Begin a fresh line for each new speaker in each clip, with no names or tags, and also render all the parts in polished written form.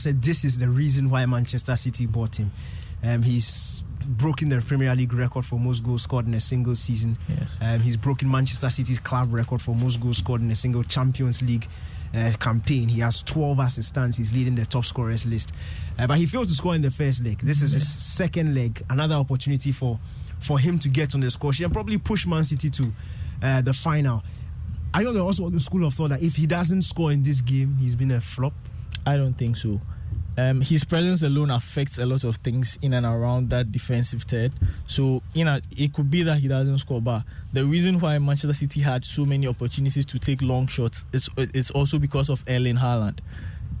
said this is the reason why Manchester City bought him. He's broken the Premier League record for most goals scored in a single season.
Yes.
He's broken Manchester City's club record for most goals scored in a single Champions League campaign. He has 12 assistants. He's leading the top scorers list. But he failed to score in the first leg. This is his second leg. Another opportunity for him to get on the score sheet and probably push Man City to the final. I know there also the school of thought that if he doesn't score in this game, he's been a flop.
I don't think so. His presence alone affects a lot of things in and around that defensive third. So, it could be that he doesn't score, but the reason why Manchester City had so many opportunities to take long shots is also because of Erling Haaland.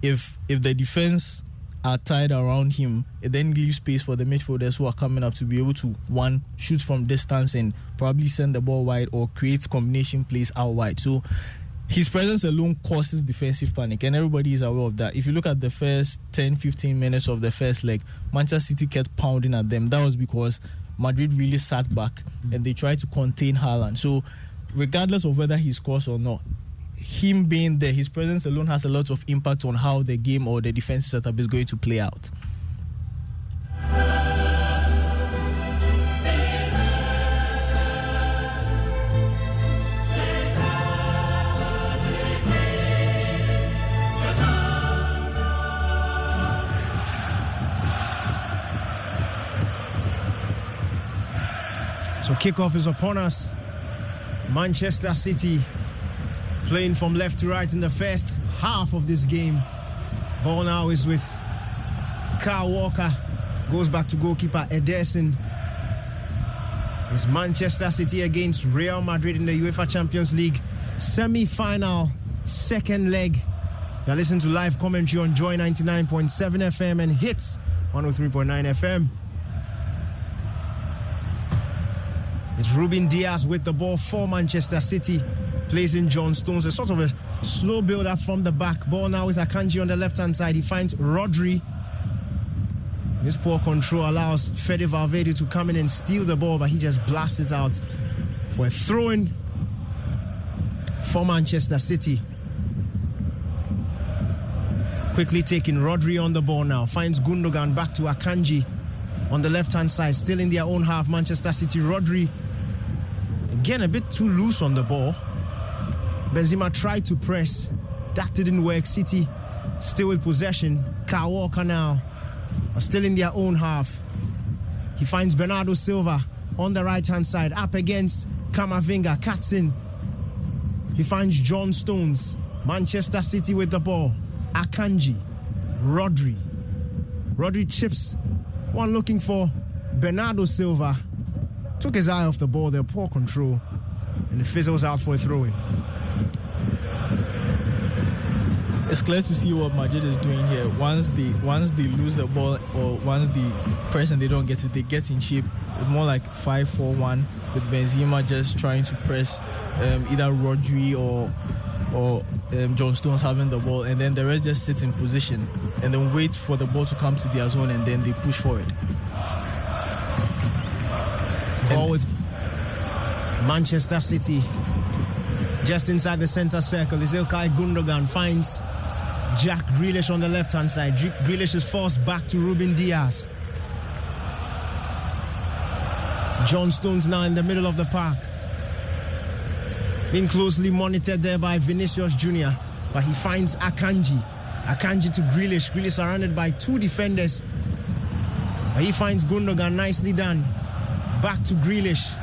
If the defense are tied around him, it then leaves space for the midfielders who are coming up to be able to, one, shoot from distance and probably send the ball wide or create combination plays out wide. So his presence alone causes defensive panic, and everybody is aware of that. If you look at the first 10-15 minutes of the first leg, Manchester City kept pounding at them. That was because Madrid really sat back and they tried to contain Haaland. So regardless of whether he scores or not, him being there, his presence alone has a lot of impact on how the game or the defensive setup is going to play out.
So kickoff is upon us. Manchester City playing from left to right in the first half of this game. Ball now is with Kyle Walker. Goes back to goalkeeper Ederson. It's Manchester City against Real Madrid in the UEFA Champions League semi-final, second leg. You're listening to live commentary on Joy 99.7 FM and Hits 103.9 FM. It's Ruben Diaz with the ball for Manchester City. Plays in John Stones. A sort of a slow build-up from the back. Ball now with Akanji on the left-hand side. He finds Rodri. This poor control allows Fede Valverde to come in and steal the ball, but he just blasts it out for a throw-in for Manchester City. Quickly taking Rodri on the ball now. Finds Gundogan back to Akanji on the left-hand side. Still in their own half, Manchester City. Rodri, again, a bit too loose on the ball. Benzema tried to press. That didn't work. City still with possession. Kyle Walker now are still in their own half. He finds Bernardo Silva on the right-hand side. Up against Camavinga. Cuts in. He finds John Stones. Manchester City with the ball. Akanji. Rodri. Rodri chips. One looking for Bernardo Silva. Took his eye off the ball there. Poor control. And it fizzles out for a throw-in.
It's clear to see what Madrid is doing here. Once they lose the ball or once they press and they don't get it, they get in shape. More like 5-4-1 with Benzema just trying to press either Rodri or John Stones having the ball, and then the rest just sit in position and then wait for the ball to come to their zone, and then they push forward.
Ball with Manchester City just inside the center circle. Is Ilkay Gundogan finds Jack Grealish on the left-hand side. Grealish is forced back to Ruben Diaz. John Stones now in the middle of the park. Being closely monitored there by Vinicius Jr. But he finds Akanji. Akanji to Grealish. Grealish surrounded by two defenders. But he finds Gundogan. Nicely done. Back to Grealish.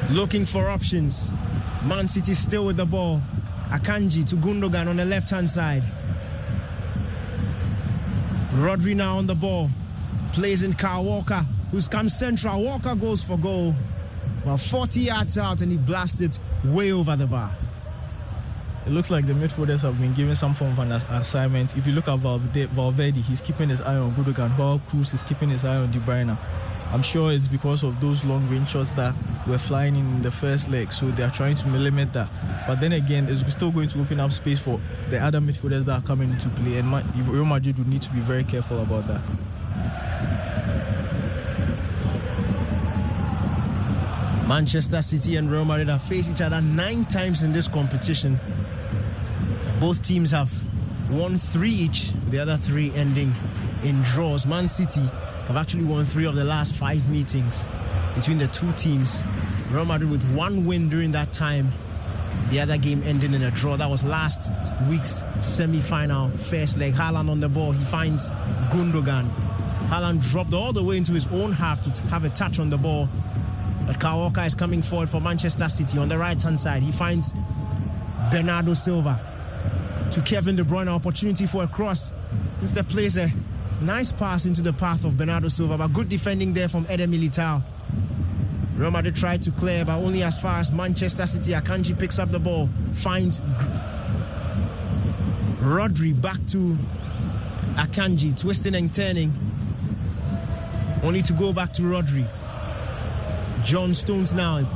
Looking for options. Man City still with the ball. Akanji to Gundogan on the left-hand side. Rodri now on the ball. Plays in Kyle Walker, who's come central. Walker goes for goal. Well, 40 yards out, and he blasted way over the bar.
It looks like the midfielders have been given some form of an assignment. If you look at Valverde, he's keeping his eye on Gundogan, while Kroos is keeping his eye on De Bruyne. I'm sure it's because of those long-range shots that were flying in the first leg, so they are trying to limit that. But then again, it's still going to open up space for the other midfielders that are coming into play, and Real Madrid would need to be very careful about that.
Manchester City and Real Madrid have faced each other 9 times in this competition. Both teams have won 3 each, the other 3 ending in draws. Man City have actually won 3 of the last 5 meetings between the two teams. Real Madrid with 1 win during that time. The other game ending in a draw. That was last week's semi-final first leg. Haaland on the ball. He finds Gundogan. Haaland dropped all the way into his own half to have a touch on the ball. But Kyle Walker is coming forward for Manchester City. On the right-hand side, he finds Bernardo Silva. To Kevin De Bruyne, opportunity for a cross. Instead plays a nice pass into the path of Bernardo Silva, but good defending there from Eder Militao. Real Madrid tried to clear, but only as far as Manchester City. Akanji picks up the ball, finds Rodri, back to Akanji, twisting and turning, only to go back to Rodri. John Stones now in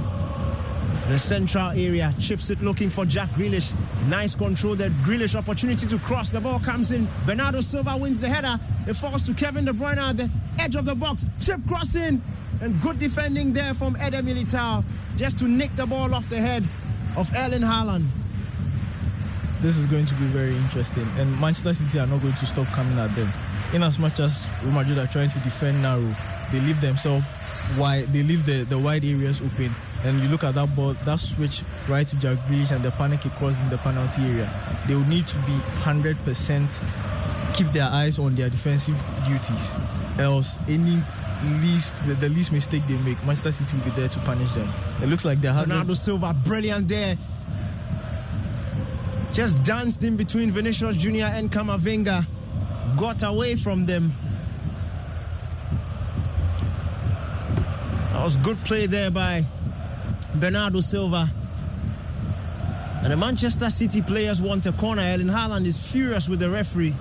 the central area, chips it looking for Jack Grealish. Nice control there. Grealish opportunity to cross. The ball comes in. Bernardo Silva wins the header. It falls to Kevin De Bruyne at the edge of the box. Chip crossing. And good defending there from Eder Militao just to nick the ball off the head of Erling Haaland.
This is going to be very interesting. And Manchester City are not going to stop coming at them. In as much as Real Madrid are trying to defend narrow, they leave themselves wide. They leave the wide areas open. And you look at that ball, that switch right to Jack Grealish and the panic it caused in the penalty area. They will need to be 100%, keep their eyes on their defensive duties. Else, the least mistake they make, Manchester City will be there to punish them. It looks like they have
Bernardo Silva, brilliant there. Just danced in between Vinicius Jr. and Camavinga. Got away from them. That was good play there by Bernardo Silva. And the Manchester City players want a corner. Erling Haaland is furious with the referee.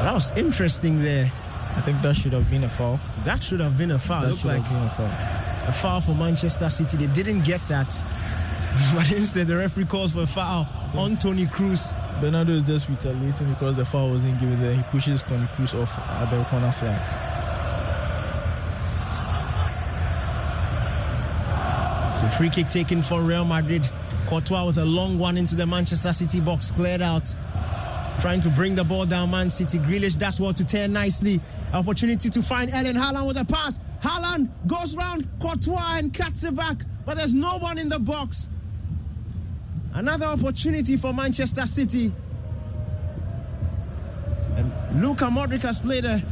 That was interesting there.
I think that should have been a foul.
That should have been a foul.
That
Looked
should
like
have been a foul.
A foul for Manchester City. They didn't get that. But instead, the referee calls for a foul on Toni Kroos.
Bernardo is just retaliating because the foul wasn't given there. He pushes Toni Kroos off at the corner flag.
So free kick taken for Real Madrid. Courtois with a long one into the Manchester City box. Cleared out. Trying to bring the ball down, Man City. Grealish, that's what to turn nicely. Opportunity to find Erling Haaland with a pass. Haaland goes round Courtois and cuts it back, but there's no one in the box. Another opportunity for Manchester City. And Luka Modric has played a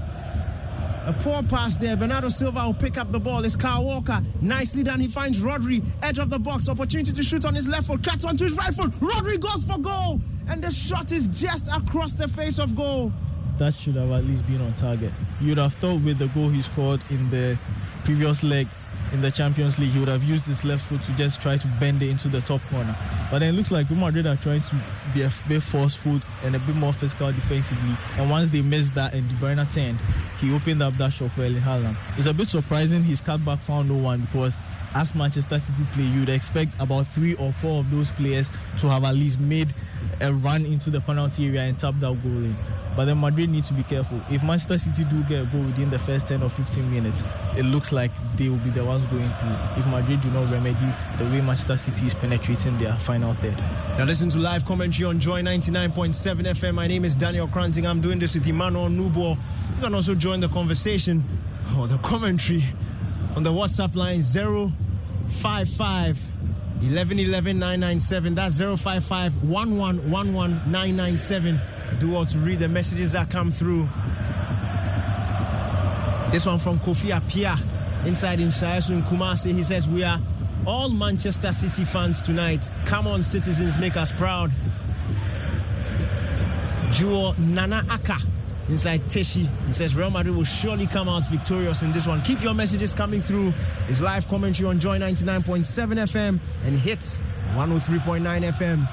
poor pass there. Bernardo Silva will pick up the ball. It's Kyle Walker. Nicely done. He finds Rodri, edge of the box. Opportunity to shoot on his left foot. Cuts onto his right foot. Rodri goes for goal. And the shot is just across the face of goal.
That should have at least been on target. You'd have thought with the goal he scored in the previous leg in the Champions League, he would have used his left foot to just try to bend it into the top corner. But then it looks like Real Madrid are trying to be a bit forceful and a bit more physical defensively. And once they missed that and De Bruyne turned, he opened up that shot for Erling Haaland. It's a bit surprising his cutback found no one, because as Manchester City play, you'd expect about 3 or 4 of those players to have at least made a run into the penalty area and tap that goal in. But then Madrid need to be careful. If Manchester City do get a goal within the first 10 or 15 minutes, it looks like they will be the ones going through. If Madrid do not remedy the way Manchester City is penetrating their final third.
Now listen to live commentary on Joy 99.7 FM. My name is Daniel Kranting. I'm doing this with Emmanuel Nubo. You can also join the conversation or the commentary on the WhatsApp line 055 1111 997. That's 055 1111 997. Do well to read the messages that come through. This one from Kofi Apia inside in Shayasu in Kumasi. He says, we are all Manchester City fans tonight. Come on, citizens, make us proud. Juo Nana Aka inside Teshi. He says, Real Madrid will surely come out victorious in this one. Keep your messages coming through. It's live commentary on Joy 99.7 FM and Hits 103.9 FM.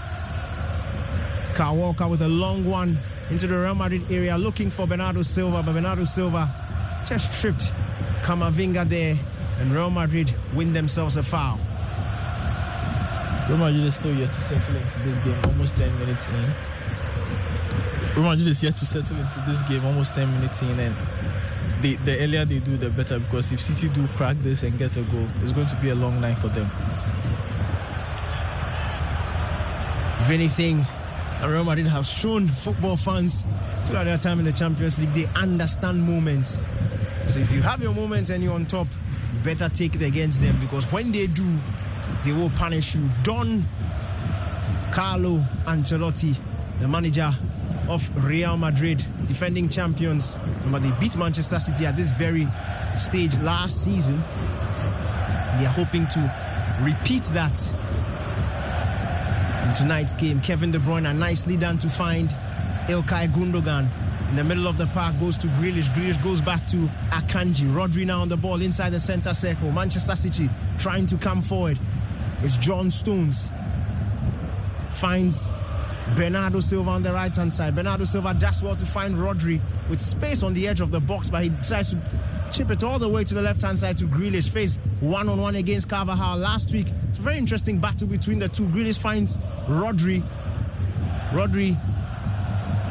Kyle Walker with a long one into the Real Madrid area looking for Bernardo Silva, but Bernardo Silva just tripped Camavinga there, and Real Madrid win themselves a foul.
Real Madrid is still yet to settle into this game, almost 10 minutes in. Real Madrid is yet to settle into this game almost 10 minutes in, and the earlier they do, the better, because if City do crack this and get a goal, it's going to be a long night for them.
If anything, Real Madrid have shown football fans throughout their time in the Champions League, they understand moments. So if you have your moments and you're on top, you better take it against them, because when they do, they will punish you. Don Carlo Ancelotti, the manager of Real Madrid, defending champions. Remember, they beat Manchester City at this very stage last season. They are hoping to repeat that in tonight's game. Kevin De Bruyne nicely done to find Ilkay Gundogan. In the middle of the park, goes to Grealish. Grealish goes back to Akanji. Rodri now on the ball inside the center circle. Manchester City trying to come forward. It's John Stones. Finds Bernardo Silva on the right-hand side. Bernardo Silva does well to find Rodri with space on the edge of the box, but he decides to chip it all the way to the left-hand side to Grealish. Face one-on-one against Carvajal last week. It's a very interesting battle between the two. Grealish finds Rodri. Rodri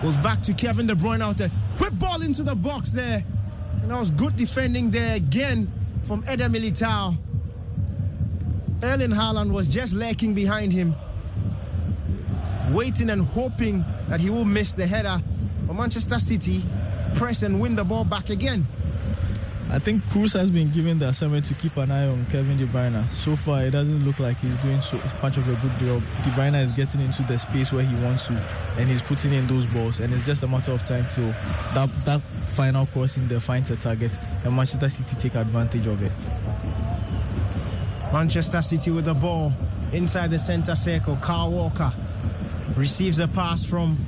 goes back to Kevin De Bruyne out there. Whip ball into the box there. And that was good defending there again from Eder Militao. Erling Haaland was just lurking behind him, waiting and hoping that he will miss the header. But Manchester City press and win the ball back again.
I think Cruz has been given the assignment to keep an eye on Kevin De Bruyne. So far, it doesn't look like he's doing so much of a good job. De Bruyne is getting into the space where he wants to, and he's putting in those balls. And it's just a matter of time till that final crossing there finds a target, and Manchester City take advantage of it.
Manchester City with the ball inside the center circle. Kyle Walker receives a pass from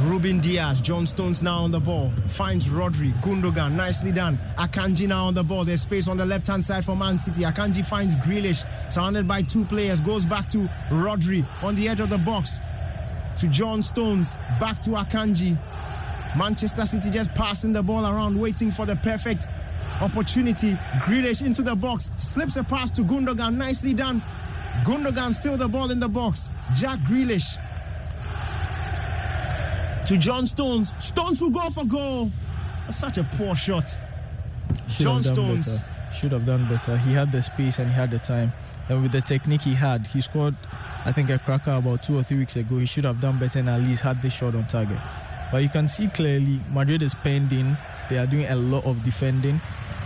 Ruben Diaz. John Stones now on the ball. Finds Rodri. Gundogan, nicely done. Akanji now on the ball. There's space on the left-hand side for Man City. Akanji finds Grealish, surrounded by two players. Goes back to Rodri on the edge of the box. To John Stones. Back to Akanji. Manchester City just passing the ball around, waiting for the perfect opportunity. Grealish into the box. Slips a pass to Gundogan. Nicely done. Gundogan still the ball in the box. Jack Grealish to John Stones. Stones will go for goal. That's such a poor shot. John Stones
should have done better. He had the space and he had the time, and with the technique he had, he scored, I think, a cracker about 2 or 3 weeks ago. He should have done better and at least had the shot on target. But you can see clearly Madrid is pending. They are doing a lot of defending.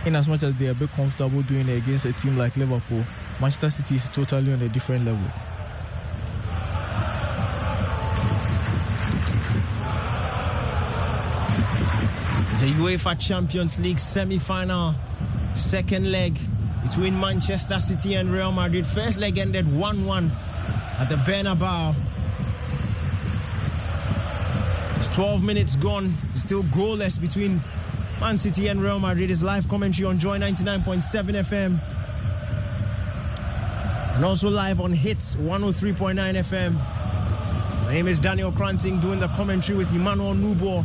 In as much as they are a bit comfortable doing it against a team like Liverpool, Manchester City is totally on a different level.
It's a UEFA Champions League semi-final, second leg between Manchester City and Real Madrid. First leg ended 1-1 at the Bernabeu. It's 12 minutes gone, still goalless between Man City and Real Madrid. Is live commentary on Joy 99.7 FM. And also live on Hits 103.9 FM. My name is Daniel Kranting, doing the commentary with Emmanuel Nubo.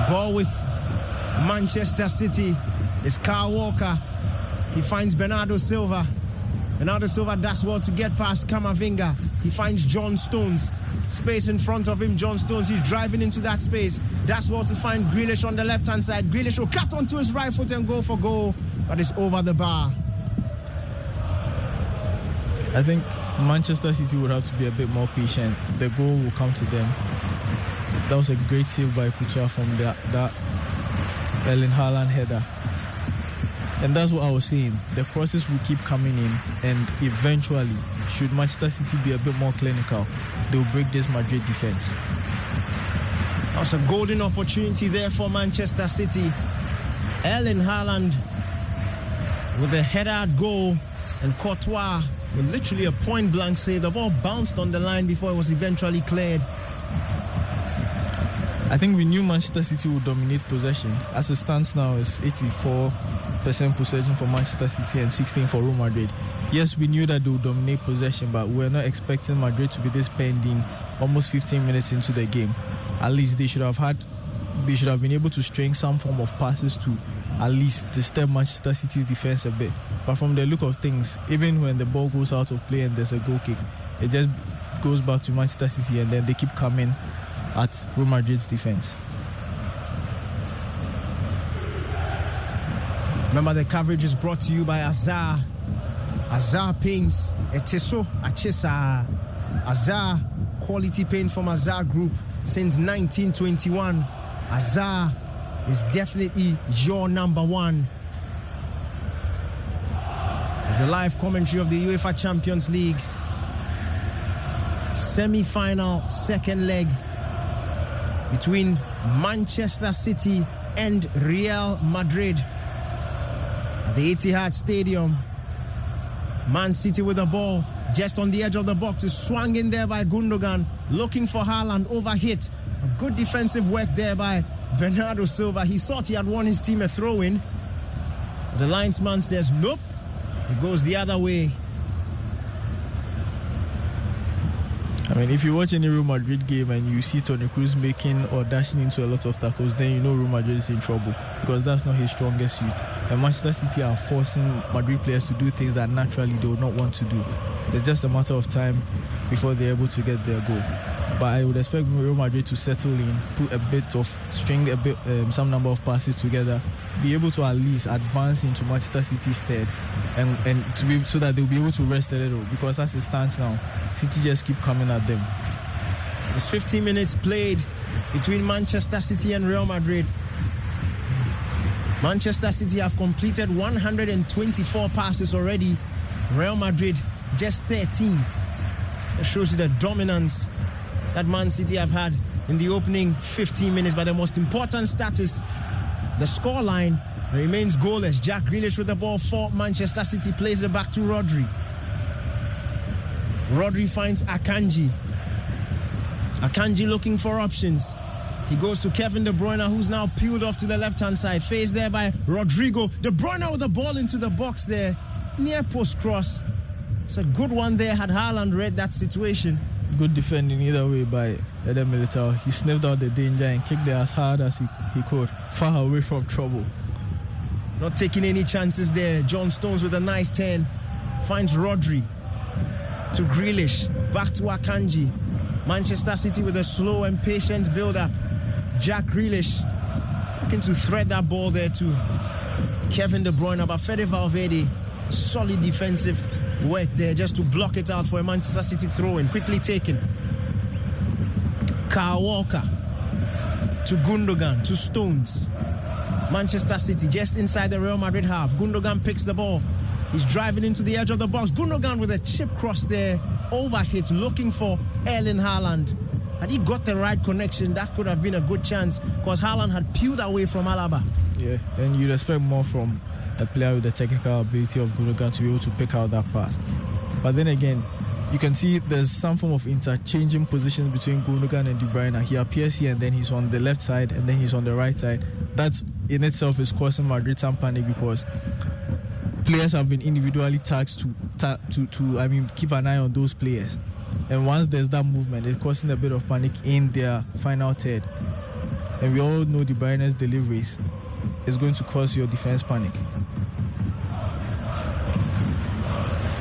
Ball with Manchester City is Kyle Walker. He finds Bernardo Silva. Bernardo Silva does well to get past Camavinga. He finds John Stones. Space in front of him, John Stones. He's driving into that space. Does well to find Grealish on the left-hand side. Grealish will cut onto his right foot and go for goal, but it's over the bar.
I think Manchester City would have to be a bit more patient. The goal will come to them. That was a great save by Couture from that Erling Haaland header. And that's what I was saying. The crosses will keep coming in, and eventually, should Manchester City be a bit more clinical, they'll break this Madrid defense.
That's a golden opportunity there for Manchester City. Erling Haaland with a header goal, and Courtois with literally a point-blank save. The ball bounced on the line before it was eventually cleared.
I think we knew Manchester City would dominate possession. As it stands now, it's 84% possession for Manchester City and 16% for Real Madrid. Yes, we knew that they would dominate possession, but we're not expecting Madrid to be this pending almost 15 minutes into the game. At least they should have been able to string some form of passes to at least disturb Manchester City's defense a bit. But from the look of things, even when the ball goes out of play and there's a goal kick, it just goes back to Manchester City, and then they keep coming at Real Madrid's defense.
Remember, the coverage is brought to you by Azar. Azar Paints, Eteso Achesa. Azar, quality paint from Azar Group since 1921. Azar is definitely your number one. It's a live commentary of the UEFA Champions League semi-final second leg between Manchester City and Real Madrid at the Etihad Stadium. Man City with the ball just on the edge of the box, is swung in there by Gundogan, looking for Haaland, overhit. A good defensive work there by Bernardo Silva. He thought he had won his team a throw-in. The linesman says nope, it goes the other way.
I mean, if you watch any Real Madrid game and you see Toni Kroos making or dashing into a lot of tackles, then you know Real Madrid is in trouble, because that's not his strongest suit. And Manchester City are forcing Madrid players to do things that naturally they would not want to do. It's just a matter of time before they're able to get their goal. But I would expect Real Madrid to settle in, put a bit of string, some number of passes together, be able to at least advance into Manchester City's third, and to be so that they'll be able to rest a little. Because as it stands now, City just keep coming at them.
It's 15 minutes played between Manchester City and Real Madrid. Manchester City have completed 124 passes already. Real Madrid just 13. That shows you the dominance that Man City have had in the opening 15 minutes. But the most important stat is the scoreline remains goalless. Jack Grealish with the ball for Manchester City, plays it back to Rodri. Rodri finds Akanji. Akanji looking for options. He goes to Kevin De Bruyne, who's now peeled off to the left-hand side. Faced there by Rodrigo. De Bruyne with the ball into the box there. Near post cross. It's a good one there, had Haaland read that situation.
Good defending either way by Eder Militao. He sniffed out the danger and kicked it as hard as he could, far away from trouble.
Not taking any chances there. John Stones with a nice turn. Finds Rodri. To Grealish. Back to Akanji. Manchester City with a slow and patient build-up. Jack Grealish looking to thread that ball there to Kevin De Bruyne. But Fede Valverde, solid defensive work there just to block it out for a Manchester City throw-in. Quickly taken. Kyle Walker to Gundogan, to Stones. Manchester City just inside the Real Madrid half. Gundogan picks the ball. He's driving into the edge of the box. Gundogan with a chip cross there. Overhit, looking for Erling Haaland. Had he got the right connection, that could have been a good chance, because Haaland had peeled away from Alaba.
Yeah, and you'd expect more from a player with the technical ability of Gundogan to be able to pick out that pass. But then again, you can see there's some form of interchanging positions between Gundogan and De Bruyne. He appears here and then he's on the left side and then he's on the right side. That in itself is causing Madrid some panic, because players have been individually tasked to keep an eye on those players. And once there's that movement, it's causing a bit of panic in their final third. And we all know De Bruyne's deliveries is going to cause your defense panic.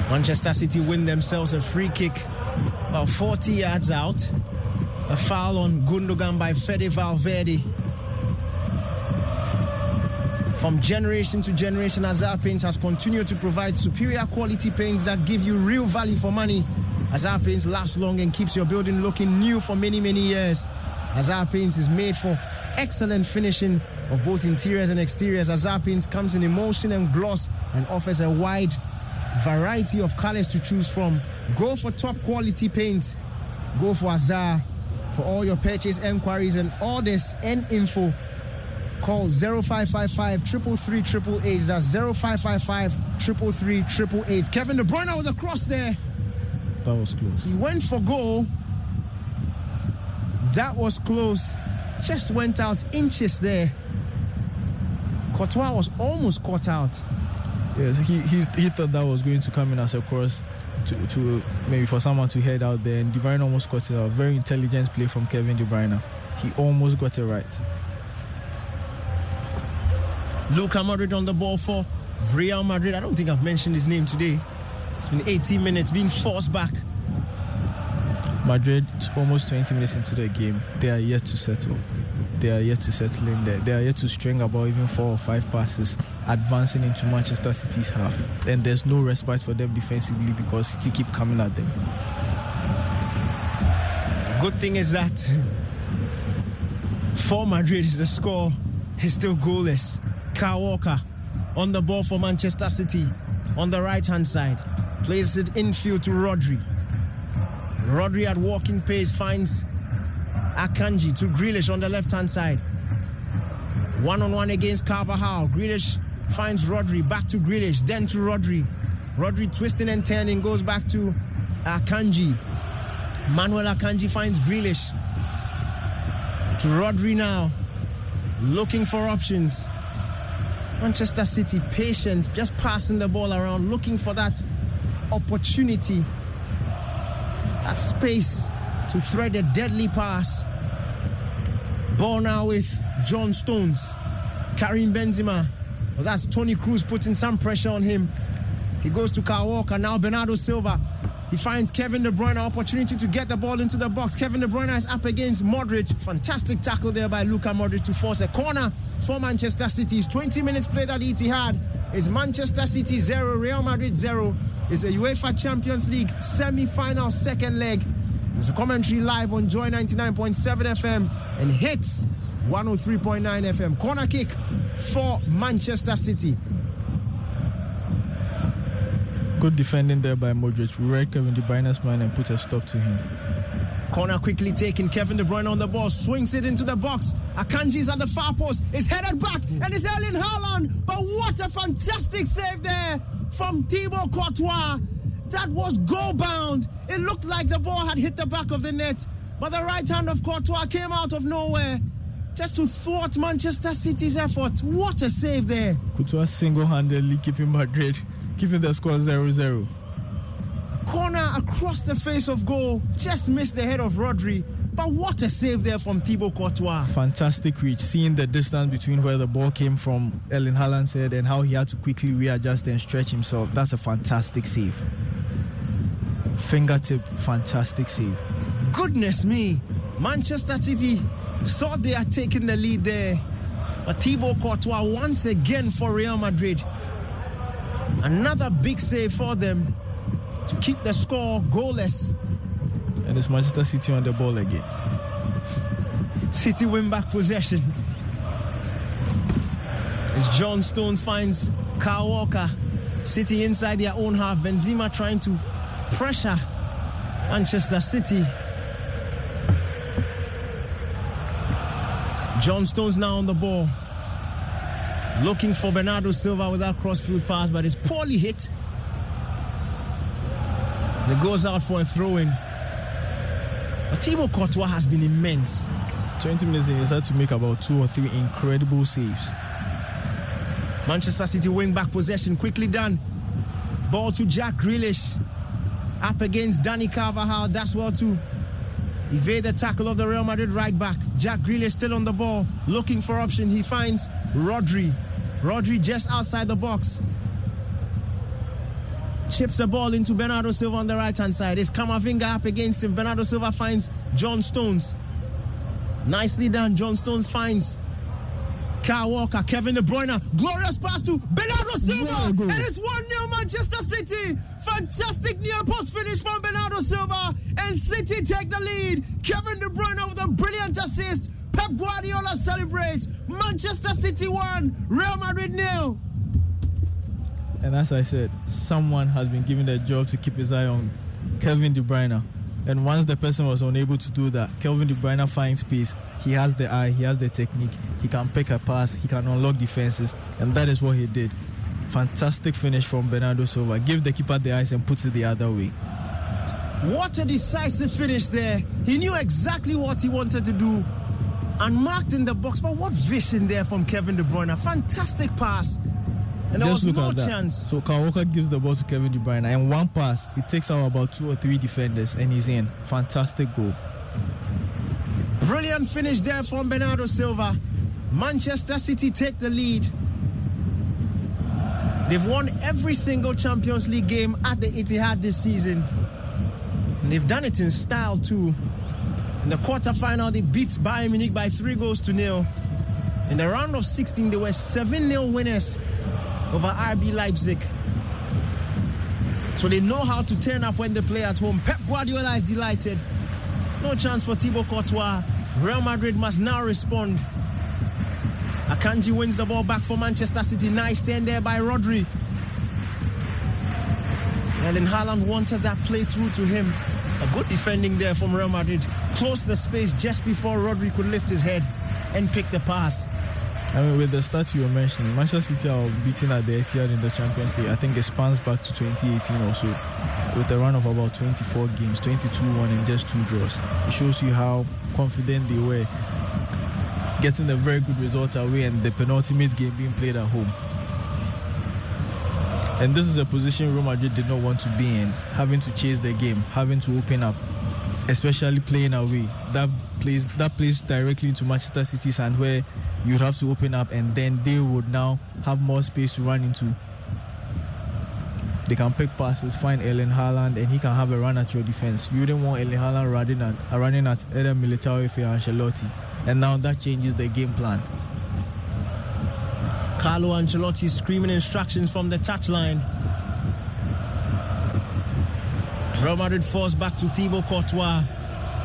Manchester City win themselves a free kick about 40 yards out. A foul on Gundogan by Fede Valverde. From generation to generation, Azar Paints has continued to provide superior quality paints that give you real value for money. Azar Paints lasts long and keeps your building looking new for many, many years. Azar Paints is made for excellent finishing of both interiors and exteriors. Azar Paints comes in emulsion and gloss and offers a wide variety of colors to choose from. Go for top quality paint. Go for Azar. For all your purchase enquiries and orders and info, call 0555 333 888. That's 0555 333 888. Kevin De Bruyne with a cross there.
That was close.
He went for goal. That was close. Just went out inches there. Courtois was almost caught out.
Yes, he thought that was going to come in as a cross to maybe for someone to head out there, and De Bruyne almost got it out. Very intelligent play from Kevin De Bruyne. He almost got it right.
Luka Modric on the ball for Real Madrid. I don't think I've mentioned his name today. It's been 18 minutes, being forced back.
Madrid, almost 20 minutes into the game, they are yet to settle. They are yet to settle in there. They are yet to string about even 4 or 5 passes, advancing into Manchester City's half. And there's no respite for them defensively because City keep coming at them.
The good thing is that for Madrid, the score is still goalless. Kyle Walker on the ball for Manchester City on the right-hand side. Plays it infield to Rodri. Rodri at walking pace finds Akanji to Grealish on the left-hand side. One-on-one against Carvajal. Grealish finds Rodri, back to Grealish, then to Rodri. Rodri twisting and turning, goes back to Akanji. Manuel Akanji finds Grealish. To Rodri now, looking for options. Manchester City patient, just passing the ball around, looking for that opportunity, that space to thread a deadly pass. Ball now with John Stones. Karim Benzema. Well, that's Toni Kroos putting some pressure on him. He goes to Kyle Walker. Now Bernardo Silva. He finds Kevin De Bruyne, opportunity to get the ball into the box. Kevin De Bruyne is up against Modric. Fantastic tackle there by Luka Modric to force a corner for Manchester City. 20 minutes played at Etihad. It's Manchester City 0, Real Madrid 0. It's a UEFA Champions League semi-final second leg. There's a commentary live on Joy 99.7 FM and Hits 103.9 FM. Corner kick for Manchester City.
Good defending there by Modric. Read Kevin De Bruyne's man and put a stop to him.
Corner quickly taken. Kevin De Bruyne on the ball. Swings it into the box. Akanji is at the far post. It's headed back. And it's Erling Haaland. But what a fantastic save there from Thibaut Courtois. That was goal bound. It looked like the ball had hit the back of the net. But the right hand of Courtois came out of nowhere just to thwart Manchester City's efforts. What a save there.
Courtois single-handedly keeping Madrid, keeping the score 0-0.
A corner across the face of goal. Just missed the head of Rodri. But what a save there from Thibaut Courtois.
Fantastic reach. Seeing the distance between where the ball came from Erling Haaland's head and how he had to quickly readjust and stretch himself. That's a fantastic save. Fingertip, fantastic save.
Goodness me. Manchester City thought they had taken the lead there. But Thibaut Courtois once again for Real Madrid. Another big save for them to keep the score goalless.
And it's Manchester City on the ball again.
City win back possession. As John Stones finds Kyle Walker. City inside their own half. Benzema trying to pressure Manchester City. John Stones now on the ball. Looking for Bernardo Silva with that crossfield pass, but it's poorly hit. And it goes out for a throw-in. But Thibaut Courtois has been immense.
20 minutes in, he's had to make about 2 or 3 incredible saves.
Manchester City wing back possession, quickly done. Ball to Jack Grealish. Up against Dani Carvajal, that's well to evade the tackle of the Real Madrid right back. Jack Grealish still on the ball, looking for option. He finds Rodri. Rodri just outside the box. Chips the ball into Bernardo Silva on the right-hand side. It's Camavinga up against him. Bernardo Silva finds John Stones. Nicely done. John Stones finds Kyle Walker. Kevin De Bruyne. Glorious pass to Bernardo Silva. And it's 1-0 Manchester City. Fantastic near post finish from Bernardo Silva. And City take the lead. Kevin De Bruyne with a brilliant assist. Pep Guardiola celebrates. Manchester City 1, Real Madrid 0.
And as I said, someone has been given the job to keep his eye on Kevin De Bruyne. And once the person was unable to do that, Kevin De Bruyne finds space. He has the eye, he has the technique. He can pick a pass, he can unlock defenses. And that is what he did. Fantastic finish from Bernardo Silva. Give the keeper the eyes and puts it the other way.
What a decisive finish there. He knew exactly what he wanted to do. Unmarked in the box, but what vision there from Kevin De Bruyne. Fantastic pass. And there was no chance.
So Kyle Walker gives the ball to Kevin De Bruyne, and one pass, it takes out about 2 or 3 defenders, and he's in. Fantastic goal.
Brilliant finish there from Bernardo Silva. Manchester City take the lead. They've won every single Champions League game at the Etihad this season. And they've done it in style too. In the quarter-final, they beat Bayern Munich by 3-0. In the round of 16, they were 7-0 winners over RB Leipzig. So they know how to turn up when they play at home. Pep Guardiola is delighted. No chance for Thibaut Courtois. Real Madrid must now respond. Akanji wins the ball back for Manchester City. Nice turn there by Rodri. Erling Haaland wanted that play through to him. A good defending there from Real Madrid. Closed the space just before Rodri could lift his head and pick the pass.
I mean, with the stats you were mentioning, Manchester City are beaten at the Etihad in the Champions League. I think it spans back to 2018 or so, with a run of about 24 games, 22-1 and just 2 draws. It shows you how confident they were, getting the very good results away and the penultimate game being played at home. And this is a position Real Madrid did not want to be in, having to chase the game, having to open up, especially playing away. That plays directly into Manchester City's hand, where you'd have to open up and then they would now have more space to run into. They can pick passes, find Erling Haaland, and he can have a run at your defense. You wouldn't want Erling Haaland running at either Militao or Ancelotti. And now that changes the game plan.
Carlo Ancelotti screaming instructions from the touchline. Real Madrid forced back to Thibaut Courtois.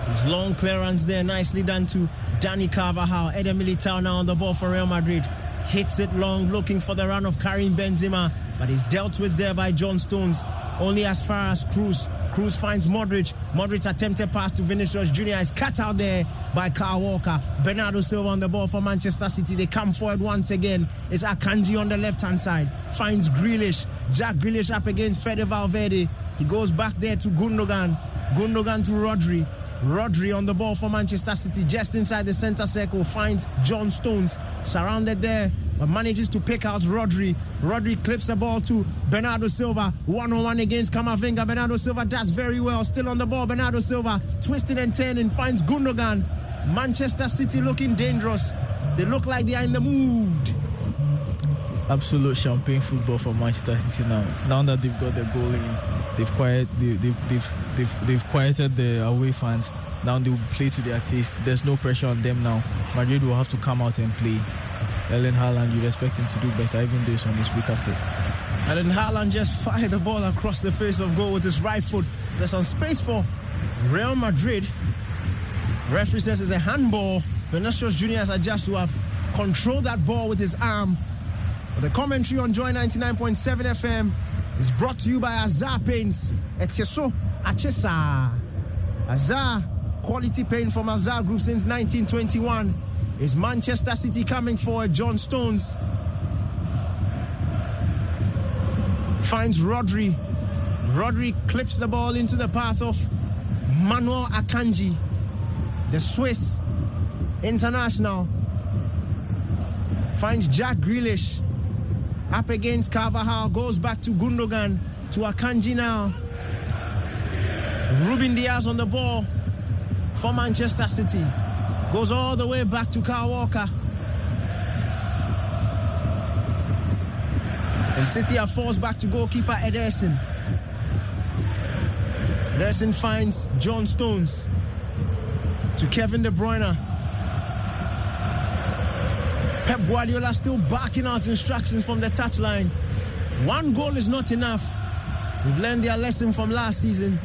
His long clearance there, nicely done to Dani Carvajal. Eder Militao now on the ball for Real Madrid. Hits it long, looking for the run of Karim Benzema, but he's dealt with there by John Stones. Only as far as Cruz. Cruz finds Modric. Modric's attempted pass to Vinicius Jr. is cut out there by Kyle Walker. Bernardo Silva on the ball for Manchester City. They come forward once again. It's Akanji on the left-hand side. Finds Grealish. Jack Grealish up against Fede Valverde. He goes back there to Gundogan. Gundogan to Rodri. Rodri on the ball for Manchester City, just inside the center circle, finds John Stones, surrounded there, but manages to pick out Rodri. Rodri clips the ball to Bernardo Silva, 1-on-1 against Camavinga. Bernardo Silva does very well, still on the ball. Bernardo Silva twisting and turning, finds Gundogan. Manchester City looking dangerous. They look like they are in the mood.
Absolute champagne football for Manchester City now. Now that they've got the goal in, they've quieted the away fans. Now they will play to their taste. There's no pressure on them now. Madrid will have to come out and play. Erling Haaland, you'd expect him to do better, even though he's on his weaker foot.
Erling Haaland just fired the ball across the face of goal with his right foot. There's some space for Real Madrid. Referee says it's a handball. Vinicius Jr. has adjusted to have controlled that ball with his arm. The commentary on Joy 99.7 FM is brought to you by Azar Paints. Etieso Achesa. Azar, quality paint from Azar Group since 1921. Is Manchester City coming forward? John Stones finds Rodri. Rodri clips the ball into the path of Manuel Akanji, the Swiss international. Finds Jack Grealish. Up against Carvajal, goes back to Gundogan, to Akanji now. Ruben Diaz on the ball for Manchester City. Goes all the way back to Kyle Walker. And City are forced back to goalkeeper Ederson. Ederson finds John Stones to Kevin De Bruyne. Pep Guardiola still barking out instructions from the touchline. One goal is not enough. We've learned their lesson from last season.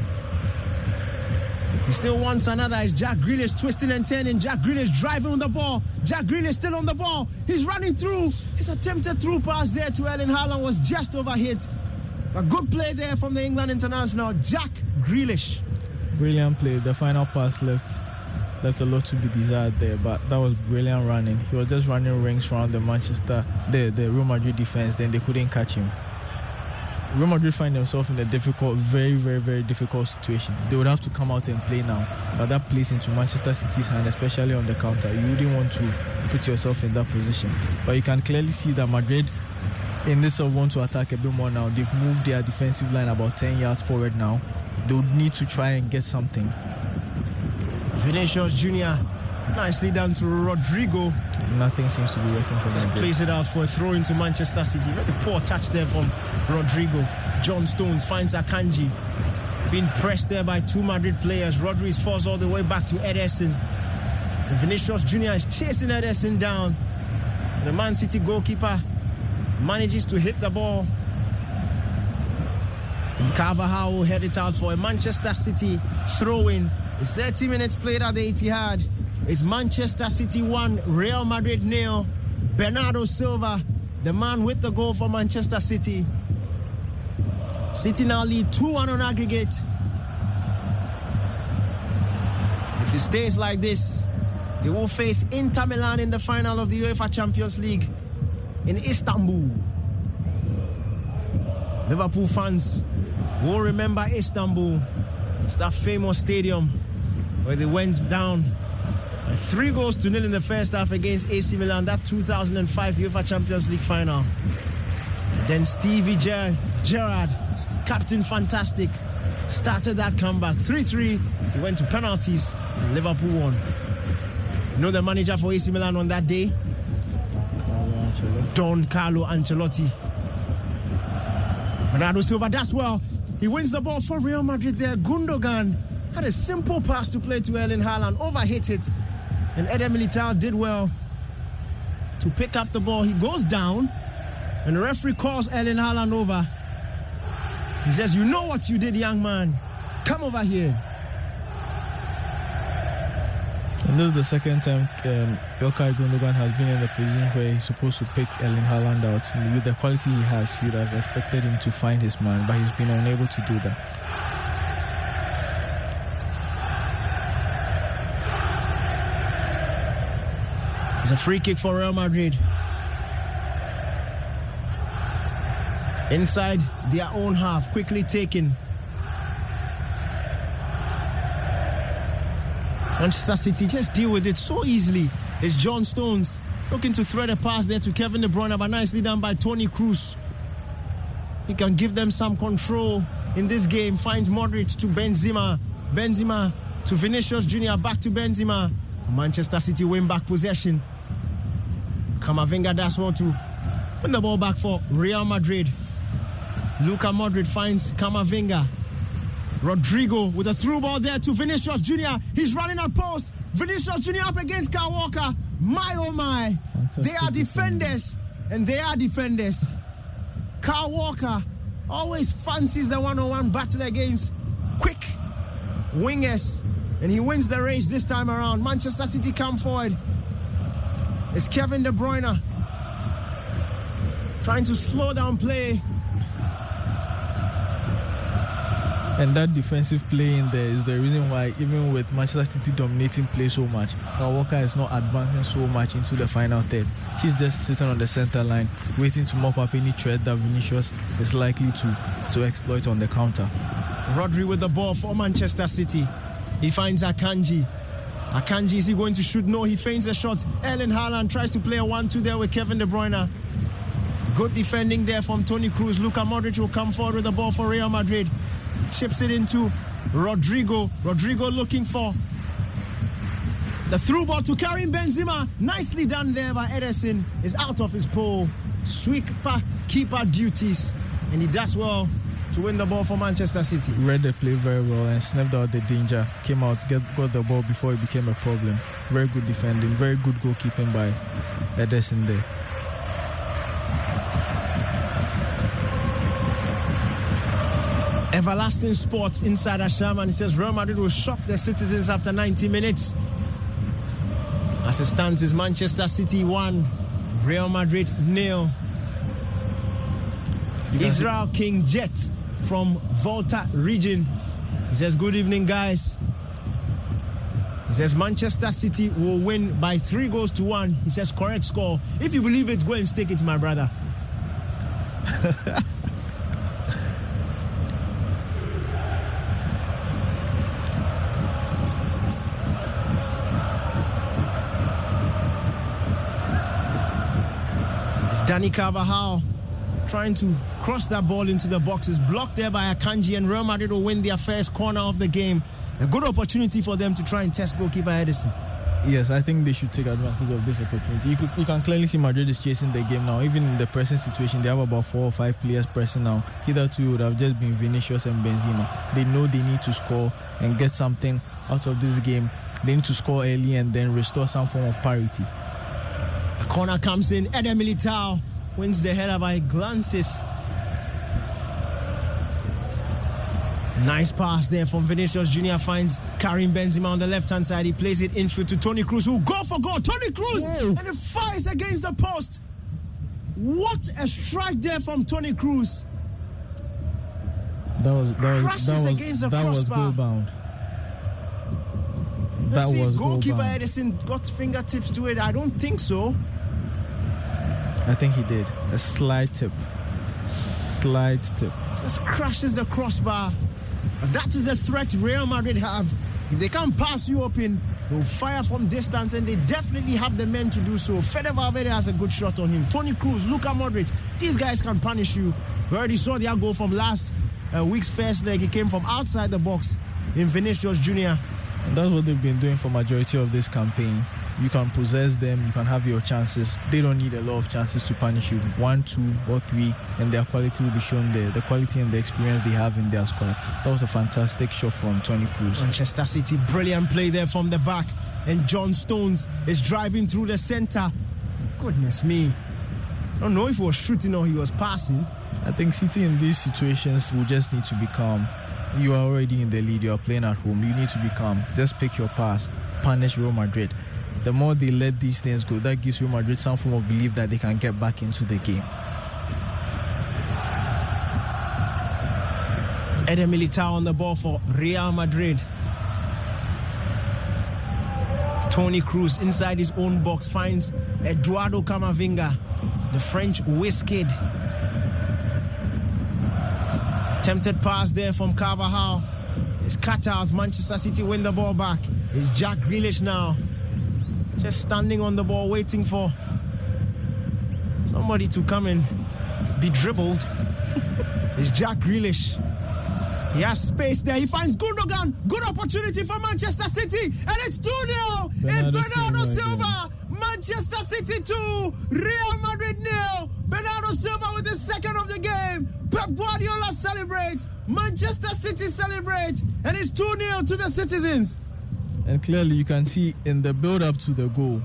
He still wants another. It's Jack Grealish twisting and turning. Jack Grealish driving on the ball. Jack Grealish still on the ball. He's running through. His attempted through pass there to Erling Haaland was just overhit. A good play there from the England international, Jack Grealish.
Brilliant play. The final pass left a lot to be desired there, but that was brilliant running. He was just running rings around the Real Madrid defense, then they couldn't catch him. Real Madrid find themselves in a difficult, very, very, very difficult situation. They would have to come out and play now, but that plays into Manchester City's hand, especially on the counter. You wouldn't want to put yourself in that position, but you can clearly see that Madrid, in this want to attack a bit more now. They've moved their defensive line about 10 yards forward now. They would need to try and get something.
Vinicius Jr. Nicely done to Rodrigo.
Nothing seems to be working for
Just
Madrid.
plays it out for a throw into Manchester City. Very poor touch there from Rodrigo. John Stones finds Akanji. Being pressed there by two Madrid players. Rodri is forced all the way back to Ederson. And Vinicius Jr. is chasing Ederson down. The Man City goalkeeper manages to hit the ball. And Carvajal will head it out for a Manchester City throw-in. It's 30 minutes played at the Etihad. It's Manchester City 1, Real Madrid 0. Bernardo Silva, the man with the goal for Manchester City. City now lead 2-1 on aggregate. If it stays like this, they will face Inter Milan in the final of the UEFA Champions League in Istanbul. Liverpool fans will remember Istanbul. It's that famous stadium where they went down 3-0 in the first half against AC Milan, that 2005 UEFA Champions League final. And then Stevie Gerrard, Captain Fantastic, started that comeback. 3-3, he went to penalties and Liverpool won. You know the manager for AC Milan on that day? Don Carlo Ancelotti. Bernardo Silva does well. He wins the ball for Real Madrid there. Gundogan had a simple pass to play to Erling Haaland, overhit it. And Eder Militao did well to pick up the ball. He goes down, and the referee calls Erling Haaland over. He says, "You know what you did, young man. Come over here."
And this is the second time Ilkay Gundogan has been in the position where he's supposed to pick Erling Haaland out. With the quality he has, you'd have expected him to find his man, but he's been unable to do that.
It's a free kick for Real Madrid. Inside their own half, quickly taken. Manchester City just deal with it so easily. It's John Stones looking to thread a pass there to Kevin De Bruyne, but nicely done by Toni Kroos. He can give them some control in this game. Finds Modric to Benzema. Benzema to Vinicius Jr. Back to Benzema. Manchester City win back possession. Camavinga does well to win the ball back for Real Madrid. Luka Modric finds Camavinga. Rodrigo with a through ball there to Vinicius Jr. He's running at post. Vinicius Jr. up against Kyle Walker. My oh my. Fantastic. They are defenders, and they are defenders. Kyle Walker always fancies the one-on-one battle against quick wingers, and he wins the race this time around. Manchester City come forward. It's Kevin De Bruyne trying to slow down play.
And that defensive play in there is the reason why, even with Manchester City dominating play so much, Kyle Walker is not advancing so much into the final third. He's just sitting on the center line, waiting to mop up any threat that Vinicius is likely to exploit on the counter.
Rodri with the ball for Manchester City. He finds Akanji. Akanji, is he going to shoot? No, he feints a shot. Erling Haaland tries to play a 1-2 there with Kevin De Bruyne. Good defending there from Toni Kroos. Luka Modric will come forward with the ball for Real Madrid. Chips it into Rodrigo. Rodrigo looking for the through ball to Karim Benzema. Nicely done there by Ederson. Is out of his pole. Sweeper keeper duties. And he does well to win the ball for Manchester City.
Read the play very well and sniffed out the danger. Came out, got the ball before it became a problem. Very good defending. Very good goalkeeping by Ederson there.
Everlasting Sports insider Sherman, he says Real Madrid will shock the citizens after 90 minutes. As it stands, is Manchester City 1, Real Madrid 0. Israel King Jet from Volta region. He says, good evening, guys. He says Manchester City will win by 3-1. He says correct score. If you believe it, go and stake it, my brother. Dani Carvajal trying to cross that ball into the box. Is blocked there by Akanji, and Real Madrid will win their first corner of the game. A good opportunity for them to try and test goalkeeper Ederson.
Yes, I think they should take advantage of this opportunity. You can clearly see Madrid is chasing the game now. Even in the pressing situation, they have about 4 or 5 players pressing now. Hitherto would have just been Vinicius and Benzema. They know they need to score and get something out of this game. They need to score early and then restore some form of parity.
A corner comes in. Eder Militao wins the header by glances. Nice pass there from Vinicius Jr. Finds Karim Benzema on the left-hand side. He plays it infield to Toni Kroos, who go for goal. Toni Kroos! Whoa. And it fires against the post. What a strike there from Toni Kroos.
That was goal bound.
Let's see if goalkeeper Edison got fingertips to it. I don't think so.
I think he did. A slight tip.
Just crashes the crossbar. But that is a threat Real Madrid have. If they can't pass you open, they'll fire from distance, and they definitely have the men to do so. Fede Valverde has a good shot on him. Toni Kroos, Luka Modric, these guys can punish you. We already saw their goal from last week's first leg. It came from outside the box in Vinicius Jr.
And that's what they've been doing for majority of this campaign. You can possess them, you can have your chances. They don't need a lot of chances to punish you. 1, 2, or 3, and their quality will be shown there. The quality and the experience they have in their squad. That was a fantastic shot from Toni Kroos.
Manchester City, brilliant play there from the back. And John Stones is driving through the center. Goodness me. I don't know if he was shooting or he was passing.
I think City in these situations will just need to be calm. You are already in the lead, you are playing at home. You need to be calm. Just pick your pass. Punish Real Madrid. The more they let these things go, that gives Real Madrid some form of belief that they can get back into the game.
Eder Militao on the ball for Real Madrid. Toni Kroos inside his own box finds Eduardo Camavinga, the French whiz kid. Attempted pass there from Carvajal. It's cut out. Manchester City win the ball back. It's Jack Grealish now. Just standing on the ball, waiting for somebody to come and be dribbled. It's Jack Grealish. He has space there. He finds Gundogan. Good opportunity for Manchester City. And it's 2-0. It's Bernardo Silva. Manchester City 2. Real Madrid 0. Bernardo Silva with the second of the game. Pep Guardiola celebrates. Manchester City celebrate. And it's 2-0 to the citizens.
And clearly you can see in the build-up to the goal,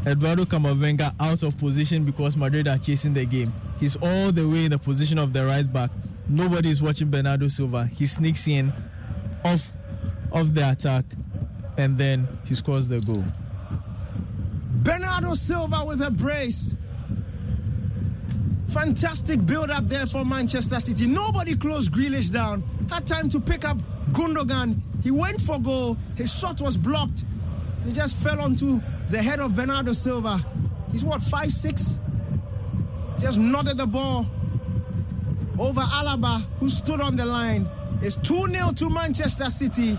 Eduardo Camavinga out of position because Madrid are chasing the game. He's all the way in the position of the right back. Nobody is watching Bernardo Silva. He sneaks in off the attack, and then he scores the goal.
Bernardo Silva with a brace. Fantastic build-up there for Manchester City. Nobody closed Grealish down. Had time to pick up Gundogan. He went for goal. His shot was blocked. He just fell onto the head of Bernardo Silva. He's 5'6". Just nodded the ball over Alaba, who stood on the line. It's 2-0 to Manchester City.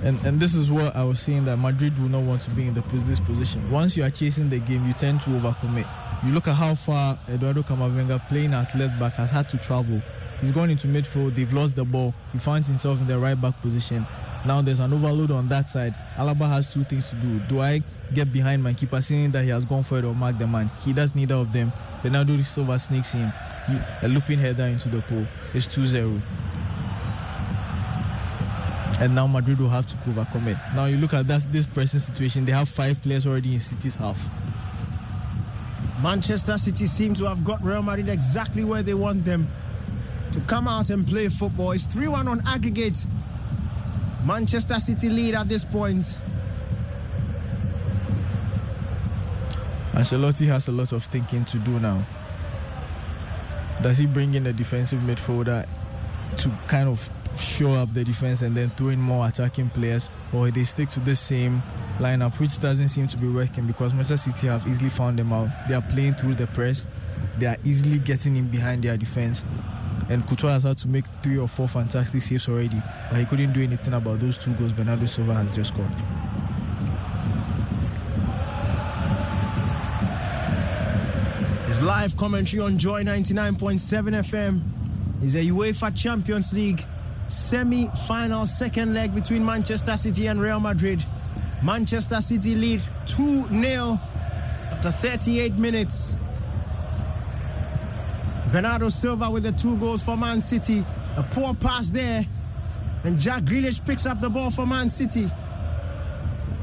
And this is what I was saying, that Madrid will not want to be in this position. Once you are chasing the game, you tend to overcommit. You look at how far Eduardo Camavinga, playing as left back, has had to travel. He's gone into midfield, they've lost the ball, he finds himself in the right back position. Now there's an overload on that side. Alaba has 2 things to do. Do I get behind my keeper, seeing that he has gone for it, or mark the man? He does neither of them. Bernardo Silva sneaks in, a looping header into the pole. It's 2-0. And now Madrid will have to overcommit. Now you look at this pressing situation, they have 5 players already in City's half.
Manchester City seem to have got Real Madrid exactly where they want them to come out and play football. It's 3-1 on aggregate. Manchester City lead at this point.
Ancelotti has a lot of thinking to do now. Does he bring in a defensive midfielder to kind of show up the defense and then throw in more attacking players, or they stick to the same lineup, which doesn't seem to be working because Manchester City have easily found them out. They are playing through the press. They are easily getting in behind their defense. And Courtois has had to make 3 or 4 fantastic saves already, but he couldn't do anything about those 2 goals Bernardo Silva has just scored.
His live commentary on Joy 99.7 FM is a UEFA Champions League semi-final second leg between Manchester City and Real Madrid. Manchester City lead 2-0 after 38 minutes. Bernardo Silva with the 2 goals for Man City. A poor pass there. And Jack Grealish picks up the ball for Man City.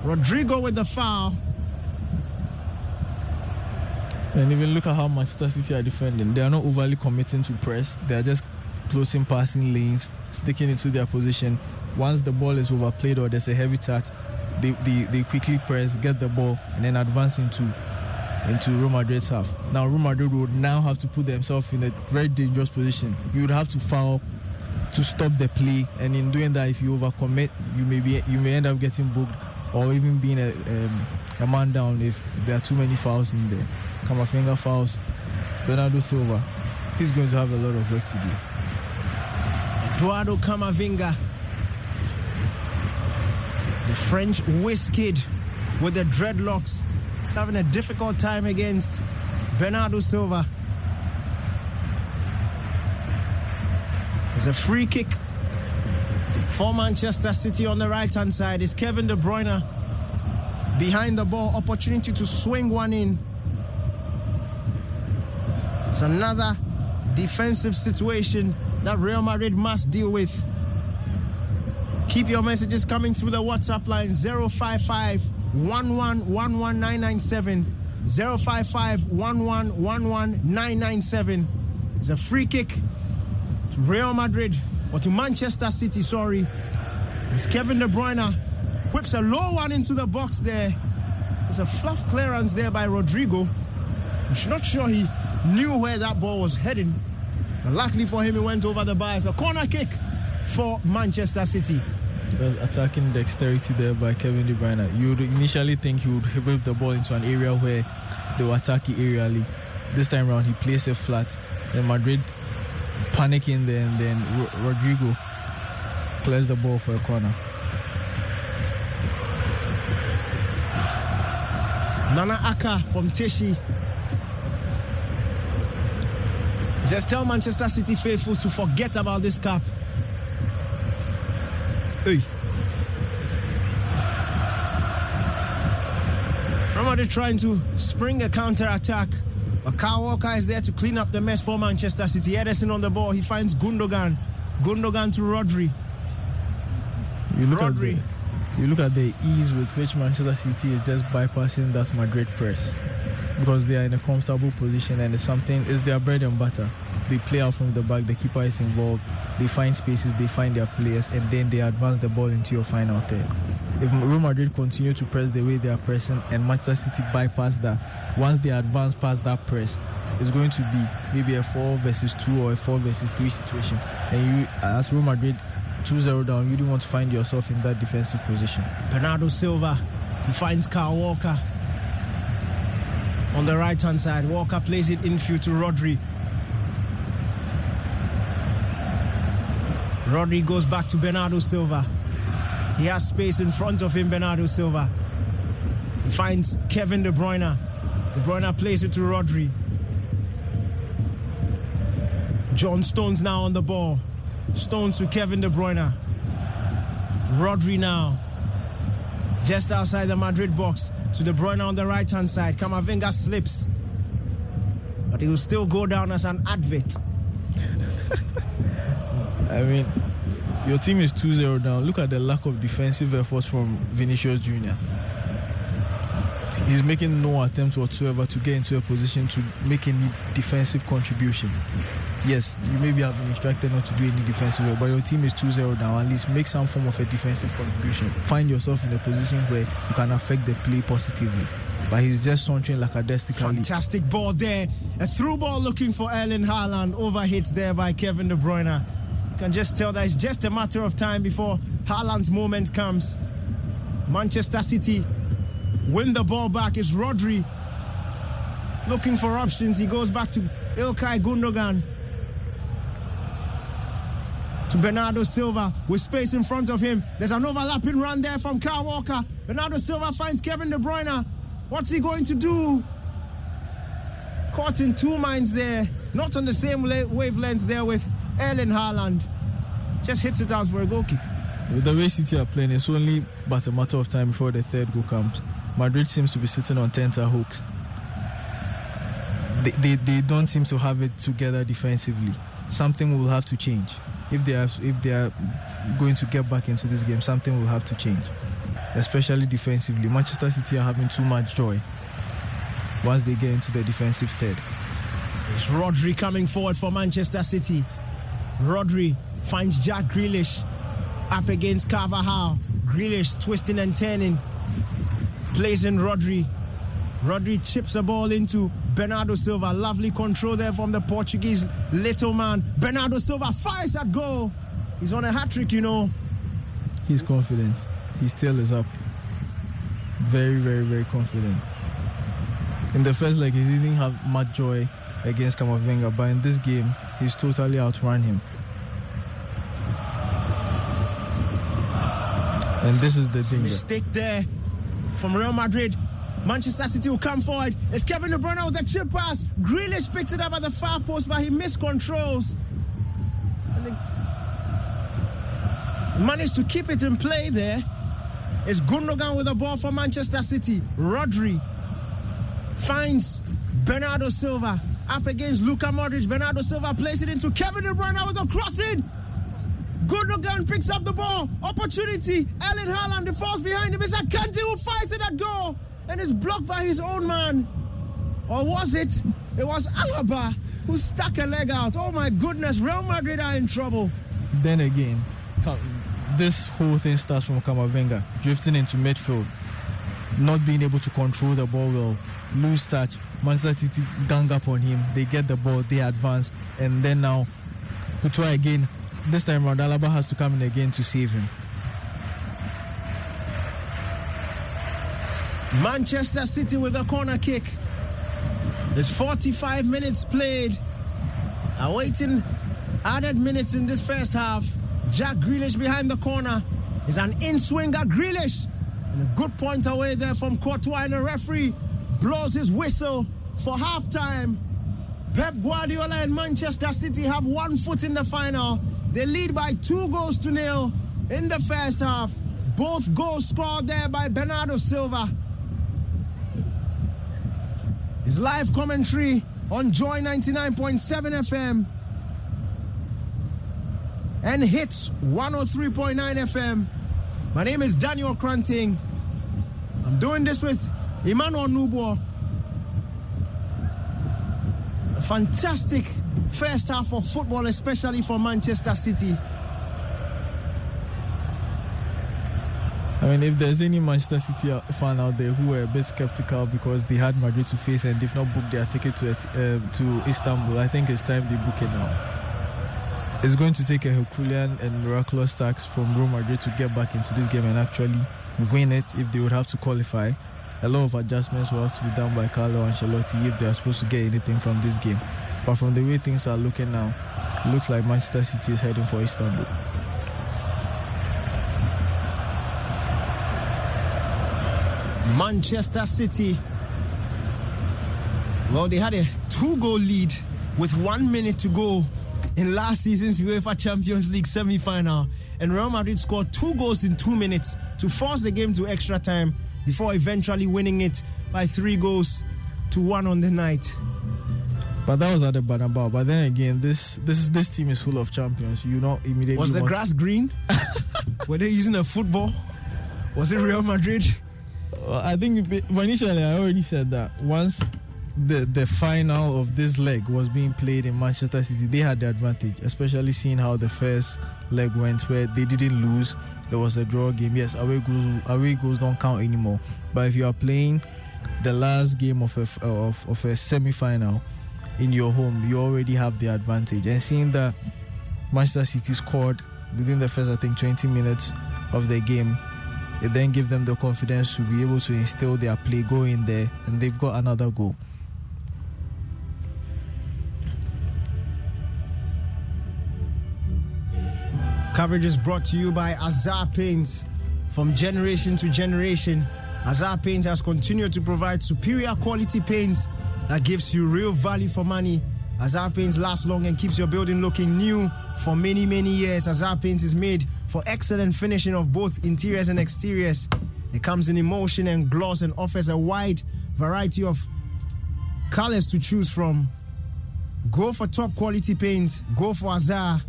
Rodrigo with the foul.
And even look at how Manchester City are defending. They are not overly committing to press. They are just closing passing lanes, sticking into their position. Once the ball is overplayed or there's a heavy touch, they quickly press, get the ball, and then advance into Real Madrid's half. Now Real Madrid would now have to put themselves in a very dangerous position. You would have to foul to stop the play, and in doing that, if you overcommit, you may end up getting booked or even being a man down if there are too many fouls in there. Camavinga fouls Bernardo Silva. He's going to have a lot of work to do.
Eduardo Camavinga, the French whiz kid with the dreadlocks, having a difficult time against Bernardo Silva. There's a free kick for Manchester City on the right-hand side. It's Kevin De Bruyne behind the ball. Opportunity to swing one in. It's another defensive situation that Real Madrid must deal with. Keep your messages coming through the WhatsApp line 055 1111 055 1111 It's a free kick to Real Madrid, or to Manchester City, sorry. It's Kevin De Bruyne whips a low one into the box there. There's a fluff clearance there by Rodrigo. I'm not sure he knew where that ball was heading. But luckily for him, he went over the bar. It's a corner kick for Manchester City.
There's attacking dexterity there by Kevin De Bruyne. You would initially think he would whip the ball into an area where they will attack it aerially. This time around, he plays it flat. Then Madrid panicking there, and then Rodrigo clears the ball for a corner.
Nana Aka from Teshi. Just tell Manchester City faithful to forget about this cap. Hey. Remember, trying to spring a counter-attack. But Kyle Walker is there to clean up the mess for Manchester City. Ederson on the ball. He finds Gundogan. Gundogan to Rodri.
You look at the ease with which Manchester City is just bypassing that Madrid press, because they are in a comfortable position, and it's their bread and butter. They play out from the back, the keeper is involved, they find spaces, they find their players, and then they advance the ball into your final third. If Real Madrid continue to press the way they are pressing and Manchester City bypass that, once they advance past that press, it's going to be maybe a 4 versus 2 or a 4 versus 3 situation. And you, as Real Madrid 2-0 down, you don't want to find yourself in that defensive position.
Bernardo Silva, he finds Kyle Walker on the right-hand side. Walker plays it infield to Rodri. Rodri goes back to Bernardo Silva. He has space in front of him, Bernardo Silva. He finds Kevin De Bruyne. De Bruyne plays it to Rodri. John Stones now on the ball. Stones to Kevin De Bruyne. Rodri now, just outside the Madrid box, to De Bruyne on the right-hand side. Camavinga slips, but he will still go down as an advert.
I mean, your team is 2-0 down. Look at the lack of defensive efforts from Vinicius Jr. He's making no attempt whatsoever to get into a position to make any defensive contribution. Yes, you maybe have been instructed not to do any defensive work, but your team is 2-0 down. At least make some form of a defensive contribution. Find yourself in a position where you can affect the play positively. But he's just sauntering lackadaisically.
Fantastic ball there. A through ball looking for Erling Haaland. Overhit there by Kevin De Bruyne. You can just tell that it's just a matter of time before Haaland's moment comes. Manchester City win the ball back. It's Rodri looking for options. He goes back to Ilkay Gundogan. To Bernardo Silva with space in front of him. There's an overlapping run there from Kyle Walker. Bernardo Silva finds Kevin De Bruyne. What's he going to do? Caught in two minds there. Not on the same wavelength there with Erling Haaland. Just hits it out for a goal kick.
With the way City are playing, it's only but a matter of time before the third goal comes. Madrid seems to be sitting on tenterhooks. They don't seem to have it together defensively. Something will have to change. If they are going to get back into this game, something will have to change. Especially defensively. Manchester City are having too much joy once they get into the defensive third.
It's Rodri coming forward for Manchester City. Rodri finds Jack Grealish up against Carvajal. Grealish twisting and turning. Plays in Rodri. Rodri chips the ball into Bernardo Silva. Lovely control there from the Portuguese little man. Bernardo Silva fires at goal. He's on a hat-trick, you know.
He's confident. He still is up. Very, very, very confident. In the first leg, he didn't have much joy against Camavinga, but in this game, he's totally outrun him. And this is the thing.
Mistake there from Real Madrid. Manchester City will come forward. It's Kevin De Bruyne with the chip pass. Grealish picks it up at the far post, but he miscontrols. And they managed to keep it in play there. It's Gundogan with the ball for Manchester City. Rodri finds Bernardo Silva up against Luka Modric. Bernardo Silva plays it into Kevin De Bruyne with a crossing. Gundogan picks up the ball. Opportunity. Erling Haaland falls behind him. It's Akanji who fires it at goal. And it's blocked by his own man. Or was it? It was Alaba who stuck a leg out. Oh my goodness, Real Madrid are in trouble.
Then again, this whole thing starts from Camavinga drifting into midfield, not being able to control the ball well, lose touch. Manchester City gang up on him. They get the ball, they advance, and then now Courtois again. This time around, Alaba has to come in again to save him.
Manchester City with a corner kick. There's 45 minutes played. Awaiting added minutes in this first half. Jack Grealish behind the corner is an in-swinger. Grealish, and a good point away there from Courtois, and the referee blows his whistle for halftime. Pep Guardiola and Manchester City have 1 foot in the final. They lead by 2-0 in the first half. Both goals scored there by Bernardo Silva. His live commentary on Joy 99.7 FM and Hits 103.9 FM. My name is Daniel Kranting. I'm doing this with Emmanuel Nubo. A fantastic first half of football, especially for Manchester City.
I mean, if there's any Manchester City fan out there who are a bit skeptical because they had Madrid to face and they've not booked their ticket to Istanbul, I think it's time they book it now. It's going to take a Herculean and miraculous task from Real Madrid to get back into this game and actually win it if they would have to qualify. A lot of adjustments will have to be done by Carlo Ancelotti if they are supposed to get anything from this game. But from the way things are looking now, it looks like Manchester City is heading for Istanbul.
Manchester City, well, they had a 2-goal lead with 1 minute to go in last season's UEFA Champions League semi-final, and Real Madrid scored 2 goals in 2 minutes to force the game to extra time before eventually winning it by 3-1 on the night.
But that was at the Bernabeu. But then again, this team is full of champions. You know, immediately.
Was the grass green? Were they using a football? Was it Real Madrid?
I think initially I already said that once the final of this leg was being played in Manchester City, they had the advantage, especially seeing how the first leg went where they didn't lose. There was a draw game. Yes, away goals don't count anymore. But if you are playing the last game of a semi-final in your home, you already have the advantage. And seeing that Manchester City scored within the first, 20 minutes of the game, it then gives them the confidence to be able to instill their play, go in there, and they've got another goal.
Coverage is brought to you by Azar Paints. From generation to generation, Azar Paints has continued to provide superior quality paints that gives you real value for money Azar Paints lasts long and keeps your building looking new for many, many years. Azar Paints is made for excellent finishing of both interiors and exteriors. It comes in emulsion and gloss and offers a wide variety of colors to choose from. Go for top quality paint. Go for Azar.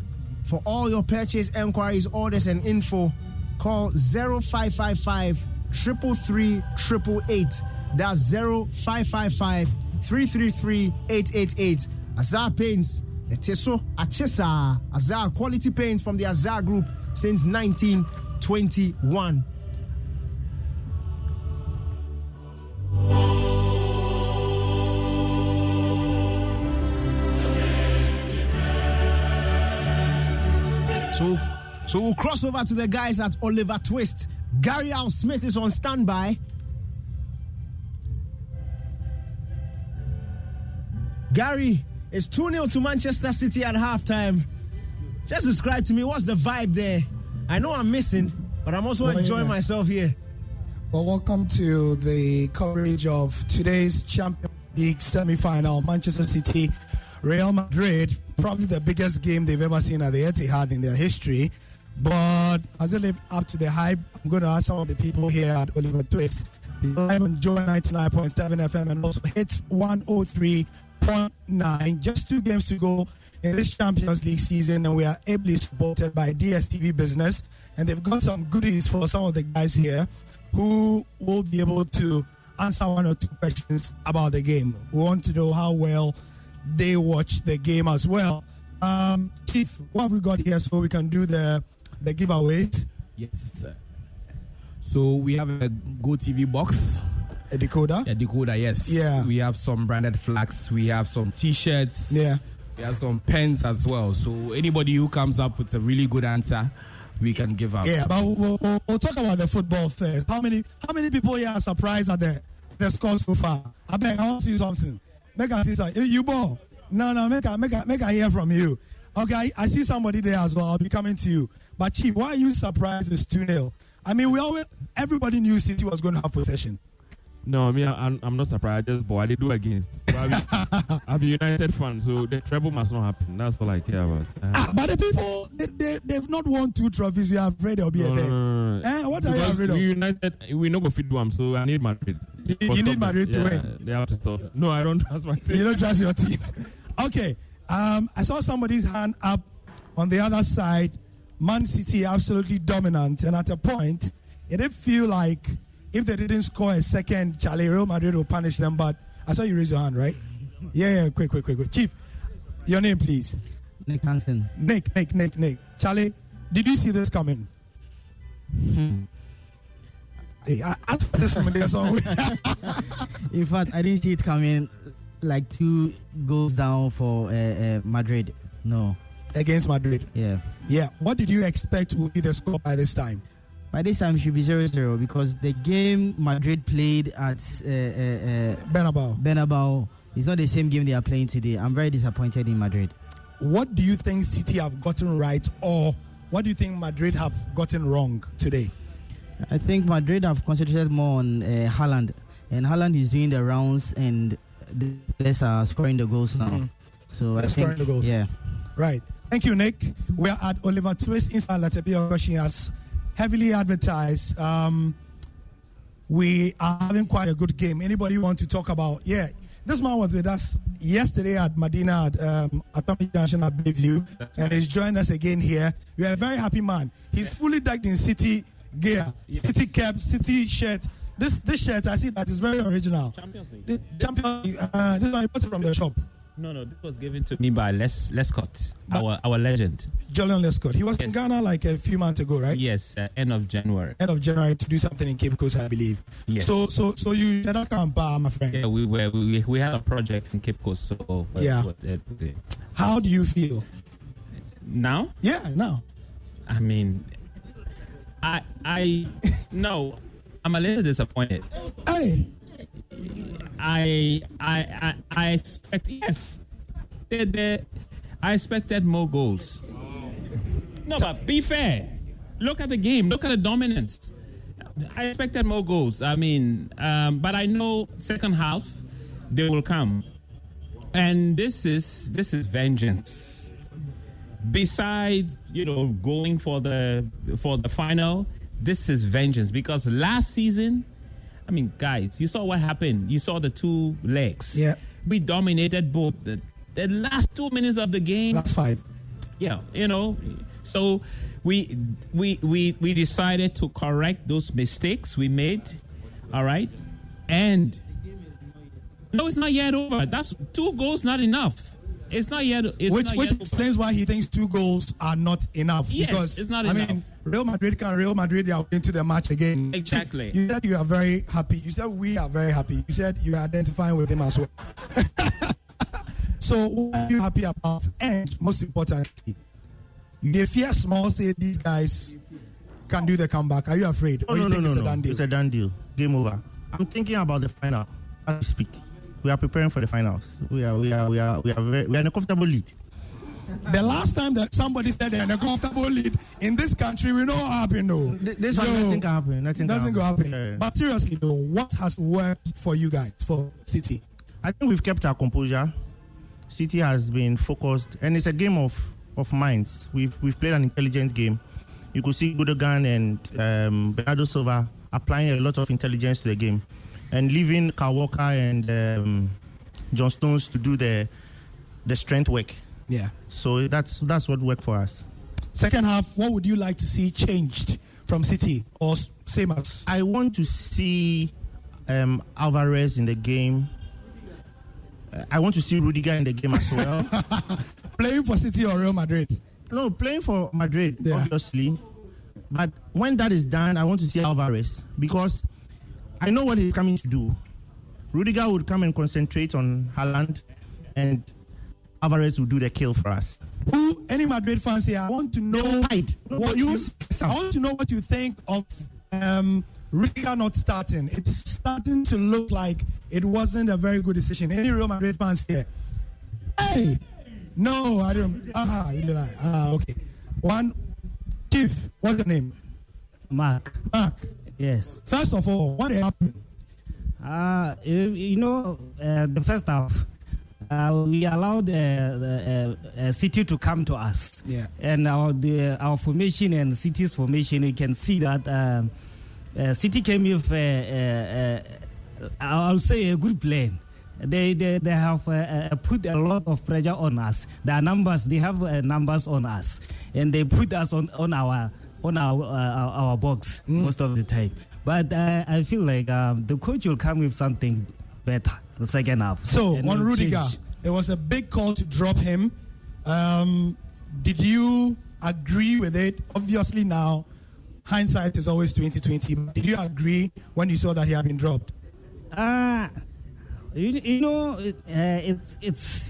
For all your purchase enquiries, orders, and info, call 0555 333 888. That's 0555 333 888. Azar Paints, Eteso Achesa. Azar quality paints from the Azar Group since 1921. So we'll cross over to the guys at Oliver Twist. Gary Al Smith is on standby. Gary, it's 2-0 to Manchester City at halftime. Just describe to me, what's the vibe there? I know I'm missing, but I'm also enjoying myself here.
Well, welcome to the coverage of today's Champions League semi-final. Manchester City, Real Madrid, probably the biggest game they've ever seen at the Etihad in their history. But has it lived up to the hype? I'm going to ask some of the people here at Oliver Twist. Live on Joy 99.7 FM and also Hits 103.9. Just 2 games to go in this Champions League season, and we are ably supported by DSTV Business. And they've got some goodies for some of the guys here who will be able to answer 1 or 2 questions about the game. We want to know how well they watch the game as well. Chief, what have we got here so we can do the giveaways?
Yes, sir. So we have a Go TV box.
A decoder?
A decoder, yes.
Yeah.
We have some branded flags. We have some T-shirts.
Yeah.
We have some pens as well. So anybody who comes up with a really good answer, we can give out.
Yeah, but we'll talk about the football first. How many people here are surprised at the score so far? I beg, I want to see something. Make I see something. You ball. No, make I hear from you. Okay, I see somebody there as well. I'll be coming to you. But Chief, why are you surprised it's 2-0? I mean, everybody knew City was going to have possession.
No, I'm not surprised. Just boy, they do against. I'm a United fan, so the treble must not happen. That's all I care about.
But the people, they've not won 2 trophies. We are afraid they'll be there. What are you afraid of?
United, we not go fit them, so I need Madrid.
You need Madrid to win.
They have to stop. No, I don't trust my team.
You don't trust your team. Okay. I saw somebody's hand up on the other side. Man City absolutely dominant, and at a point, it did feel like if they didn't score a second, Charlie, Real Madrid will punish them. But I saw you raise your hand, right? Yeah, quick. Chief, your name, please.
Nick Hansen.
Nick. Charlie, did you see this coming? Hey, I asked for this from there somewhere.
In fact, I didn't see it coming. Like 2 goals down for Madrid. No.
Against Madrid?
Yeah.
What did you expect would be the score by this time?
By this time, it should be 0-0 because the game Madrid played at Bernabeu is not the same game they are playing today. I'm very disappointed in Madrid.
What do you think City have gotten right, or what do you think Madrid have gotten wrong today?
I think Madrid have concentrated more on Haaland, and Haaland is doing the rounds, and the players are scoring the goals now.
Mm-hmm.
So
they're scoring the goals.
Yeah.
Right. Thank you, Nick. We are at Oliver Twist inside Latebia Rushing as heavily advertised. We are having quite a good game. Anybody want to talk about? Yeah, this man was with us yesterday at Medina at Atomic Junction at Bayview, and he's joined us again here. We are a very happy man. He's fully decked in City gear, City cap, City shirt. This shirt, I see that is very original.
Champions League.
This one you bought it from the shop.
No, this was given to me by Lescott, our legend.
Julian Lescott. He was in Ghana like a few months ago, right?
Yes, end of January.
End of January to do something in Cape Coast, I believe.
Yes.
So you did not come back, my friend.
Yeah, we had a project in Cape Coast, so
How do you feel
now?
Yeah, now.
I mean, no, I'm a little disappointed.
Hey.
I expect I expected more goals. No, but be fair. Look at the game. Look at the dominance. I expected more goals. I mean, but I know second half they will come. And this is vengeance. Besides, going for the final, this is vengeance, because last season, I mean, guys, you saw what happened. You saw the two legs.
Yeah.
We dominated both the last 2 minutes of the game.
Last 5.
Yeah, So we decided to correct those mistakes we made. All right. And no, it's not yet over. That's 2 goals, not enough. It's not yet.
Which explains why he thinks 2 goals are not enough.
Yes,
because
it's not enough.
I mean, Real Madrid they are into the match again.
Exactly.
You said you are very happy. You said we are very happy. You said you are identifying with him as well. So what are you happy about? And most importantly, they fear small, say these guys can do the comeback. Are you afraid?
No. It's a done deal? It's a done deal. Game over. I'm thinking about the final as we speak. We are preparing for the finals. We are in a comfortable lead.
The last time that somebody said they're in a comfortable lead in this country, we know what happened though.
This one, nothing can happen. Nothing can happen.
Yeah. But seriously though, what has worked for you guys, for City?
I think we've kept our composure. City has been focused, and it's a game of minds. We've played an intelligent game. You could see Gundogan and Bernardo Silva applying a lot of intelligence to the game, and leaving Kyle Walker and John Stones to do the strength work.
Yeah.
So that's what worked for us.
Second half, what would you like to see changed from City, or same as?
I want to see Alvarez in the game. I want to see Rudiger in the game as well.
Playing for City or Real Madrid?
No, playing for Madrid, obviously. But when that is done, I want to see Alvarez, because I know what he's coming to do. Rudiger would come and concentrate on Haaland, and Alvarez will do the kill for us.
Any Madrid fans here, I want to know I want to know what you think of Rudiger not starting. It's starting to look like it wasn't a very good decision. Any Real Madrid fans here? Hey! No, I don't. You like. Okay. One, Chief, what's your name?
Mark. Yes.
First of all, what happened?
The first half, we allowed City to come to us.
Yeah.
And our formation and City's formation, we can see that City came with, I'll say, a good plan. They have put a lot of pressure on us. Their numbers, they have numbers on us, and they put us on our box most of the time. But I feel like the coach will come with something better the second half.
So on Rudiger, it was a big call to drop him. Did you agree with it? Obviously now, hindsight is always 20/20. Did you agree when you saw that he had been dropped?
It's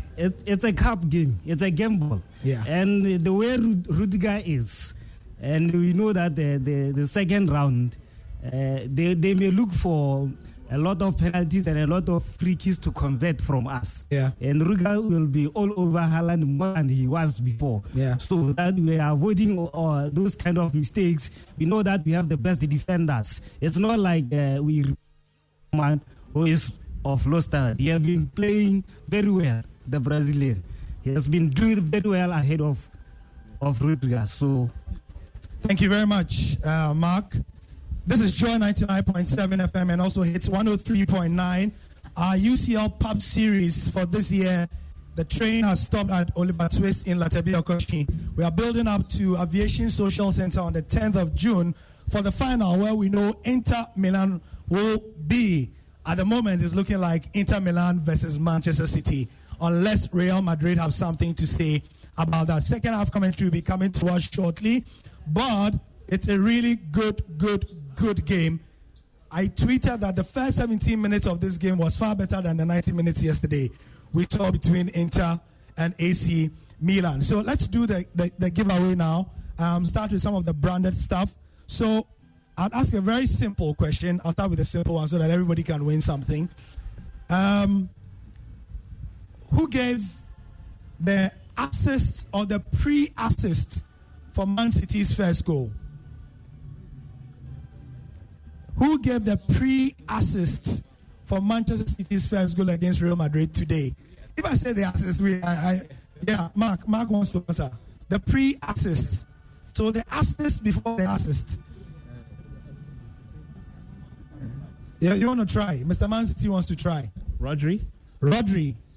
a cup game. It's a gamble.
Yeah.
And the way Rudiger is, and we know that the second round, they may look for a lot of penalties and a lot of free kicks to convert from us.
Yeah.
And Rudiger will be all over Haaland more than he was before.
Yeah.
So that we are avoiding those kind of mistakes. We know that we have the best defenders. It's not like we man who is of low standard. He has been playing very well, the Brazilian. He has been doing very well ahead of Rudiger. So,
thank you very much, Mark. This is Joy 99.7 FM and also hits 103.9. Our UCL Pub Series for this year. The train has stopped at Oliver Twist in Latebi Okoshi. We are building up to Aviation Social Center on the 10th of June for the final, where we know Inter Milan will be. At the moment, it's looking like Inter Milan versus Manchester City, unless Real Madrid have something to say about that. Second half commentary will be coming to us shortly, but it's a really good game. I tweeted that the first 17 minutes of this game was far better than the 90 minutes yesterday we saw between Inter and AC Milan. So let's do the giveaway now. Start with some of the branded stuff. So I'll ask a very simple question. I'll start with a simple one so that everybody can win something. Who gave the assist or the pre-assist for Man City's first goal? Who gave the pre-assist for Manchester City's first goal against Real Madrid today if I say the assist, Mark wants to answer. The pre-assist. So the assist before the assist. Yeah, you want to try? Mr. Man City wants to try. Rodri,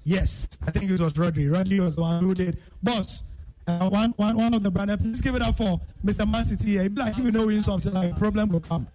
yes. I think it was Rodri. Rodri was the one who did. Boss, one of the brand, please give it up for Mr. Man City. If you know something, like a problem will come.